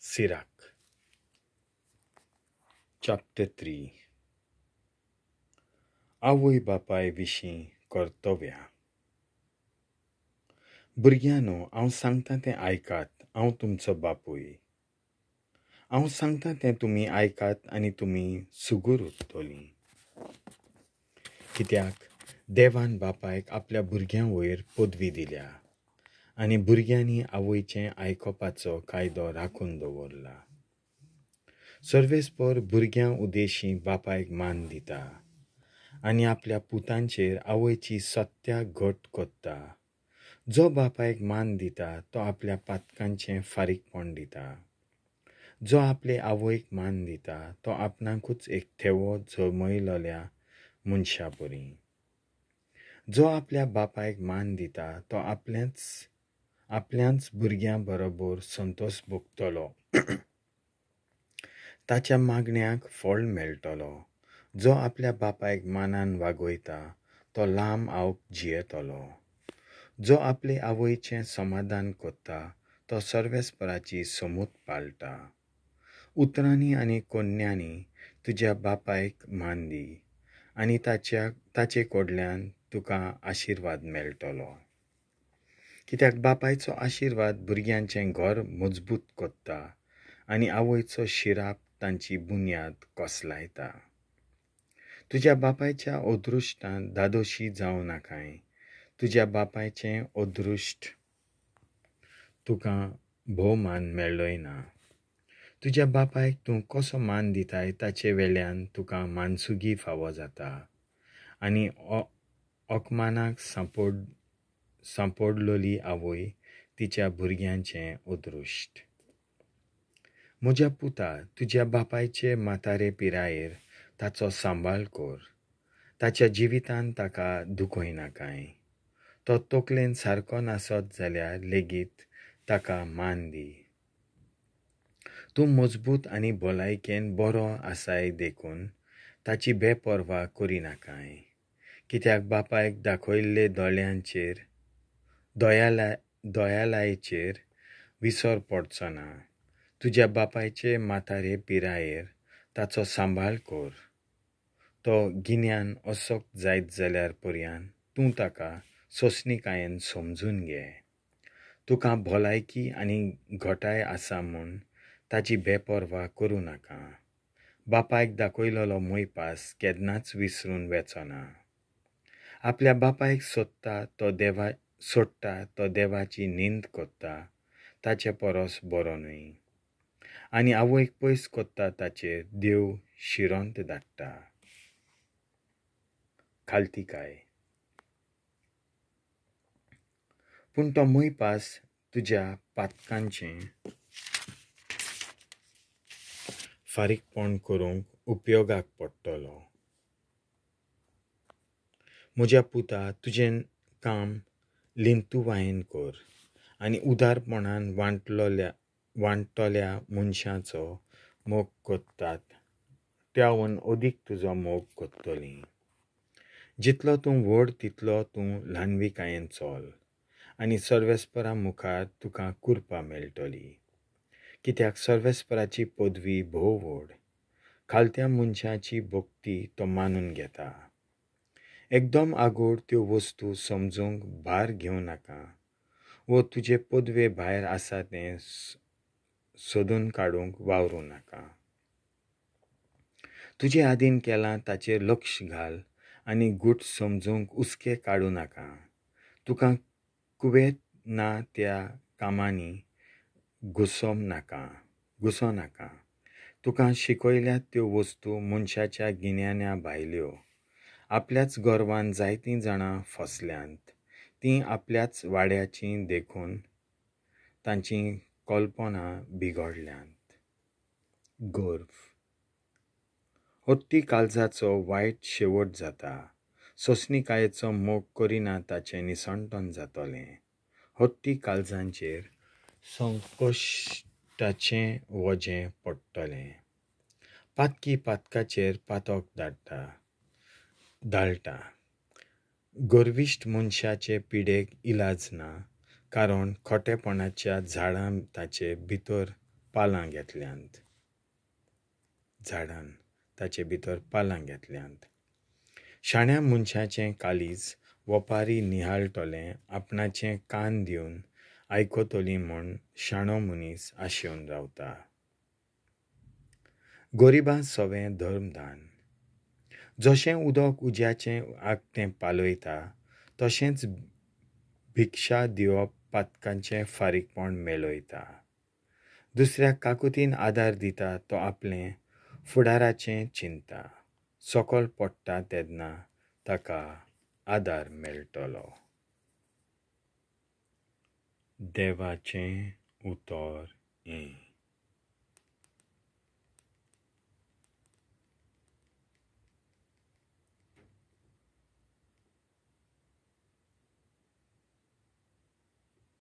Sirach, Chapter 3. आवय बापाय विशीं कर्तव्यां. भुरग्यानो, हांव सांगता तें आयकात. हांव तुमचो बापूय. हांव सांगता तें तुमी आयकात आनी तुमी सुगूर उरतलीं. कित्याक देवान बापायक आपल्या भुरग्यां वयर पदवी दिल्या आनी भुरग्यांनी आवयचें आयकोपाचो कायदो राखून दवरला. सर्वेस्पर भुरग्यां उदेशीं बापायक मान दिता आनी आपल्या पुतांचेर आवयची सत्या घट कोत्ता. जो बापायक मान दिता तो आपल्या पातकांचें फारीकपण दिता. जो आपले आवयक मान दिता तो आपणाकूच एक थेवो जमयलोल्या मनशा परी. जो आपल्या बापायक मान दिता तो आपल्याच भुरग्यां बरोबर संतोश भोगतलो. ताच्या मागण्याक फळ मेळटलो. जो आपल्या बापायक मानान वागयता तो लांब आवक जियेतलो. जो आपले आवयचें समाधान कोत्ता तो सर्वेस्पराची समूत पाळटा. उतरांनी आनी कोन्यांनी तुज्या बापायक मान दी आनी ताचे कडल्यान तुका आशिर्वाद मेळटलो. कित्याक बापायचो आशिर्वाद भुरग्यांचें घर मजबूत कोत्ता आनी आवयचो शिराप तांची बुन्याद कोसलायता. तुज्या बापायच्या अदृश्टान दादोशी जावं नाकाय. तुज्या बापायचें अदृश्ट तुका भोवमान मेळ्ळोय ना. तुज्या बापायक तूं कसो मान दिताय ताचे वेल्यान तुका मानसुगी फावो जाता आनी ओकमानाक सांपडलोली आवय तिच्या भुरग्यांचें अदृश्ट. म्हज्या पुता, तुज्या बापायचे म्हातारे पिरायेर ताचो सांबाळ कर. ताच्या जिवितान ताका दुखय नाकाय. तो तकलेन सारको नासत जाल्यार लेगीत ताका मान दी. तूं मजबूत आनी भलायकेन बरो आसाय देखून ताची बेपर्वा करिनाकाय. कित्याक बापायक दाखयल्ले दोळ्यांचेर दयालायेचेर विसर पडचो ना. तुज्या बापायचे म्हातारे पिरायेर ताचो सांबाळ कर. तो गिन्यान असोक जायत जाल्यार पर्यान तूं ताका सोंसणीकायेन समजून घे. तुका भलायकी आनी घोटाय आसा म्हूण ताची बेपर्वा करूं नाका. बापायक दाखयलोलो मोयपास केन्नाच विसरून वेचना. आपल्या बापायक सोडटा तो देवाची निंद कोत्ता ताचे परस बरो न्हय. आनी आवयक पयस कोत्ता ताचेर देव शिरोंत धाडटा. खालतिकाय. पूण तो मोयपास तुज्या पातकांचें फारीकपण करूंक उपयोगाक पडटलो. म्हज्या पुता, तुजें काम लिंतुवायेन कर आनी उदारपणान वांटतल्या मनशाचो मोग कोत्तात त्यावन अदीक तुजो मोग कोत्तलीं. जितलो तूं व्हड तितलो तूं ल्हानविकायेन चल आनी सर्वेस्परा मुखार तुका कुरपा मेळटली. कित्याक सर्वेस्पराची पदवी भोव व्हड. खालत्या मनशाची भक्ती तो मानून घेता. एकदम आगोड त्यो वस्तू समजूंक भार घेवं नाका वो तुजे पदवे भायर आसा तें सोदून काडूंक वावरूं नाका. तुजे आदीन केलां ताचेर लक्ष घाल आनी गूट समजूंक उस्के काडूं नाका. तुका कुवेत ना त्या कामांनी घुसो नाका. तुका शिकयल्यात त्यो वस्तू मनशाच्या गिन्यान्या भायल्यो. आपल्याच गोरवान जायतीं जाणां फसल्यांत. तीं आपल्याच वाड्याचीं देखून तांची कल्पना बिगडल्यांत. गर्व. हट्टी काळजाचो वायट शेवट जाता. सोंसणीकायेचो मोग करिना ताचें निसणटन जातलें. हट्टी काळजांचेर संकश्टाचें वजें पडटलें. पातकी पातकाचेर पातोक दाळटा. गर्विश्ट मनशाचे पिडेक इलाज ना कारण खोटेपणाच्या झाडां ताचे भितर पालां घेतल्यांत, झाडान ताचे भितर पालां घेतल्यांत. शाण्या मनशाचें कालीज वपारी निहाळटोलें आपणाचें कान दिवन आयकतली म्हूण शाणो मनीस आशेवन रावता. गोरिबां सवें धर्मदान. जशें उदक उज्याचें आकटें पालयता तशेंच भिक्षा दिवप पातकांचें फारीकपण मेलयता. दुसऱ्याक काकुतीन आदार दिता तो आपलें फुडाराचें चिंता. सकल पडटा तेन्ना ताका आदार मेळटलो. देवाचें उतर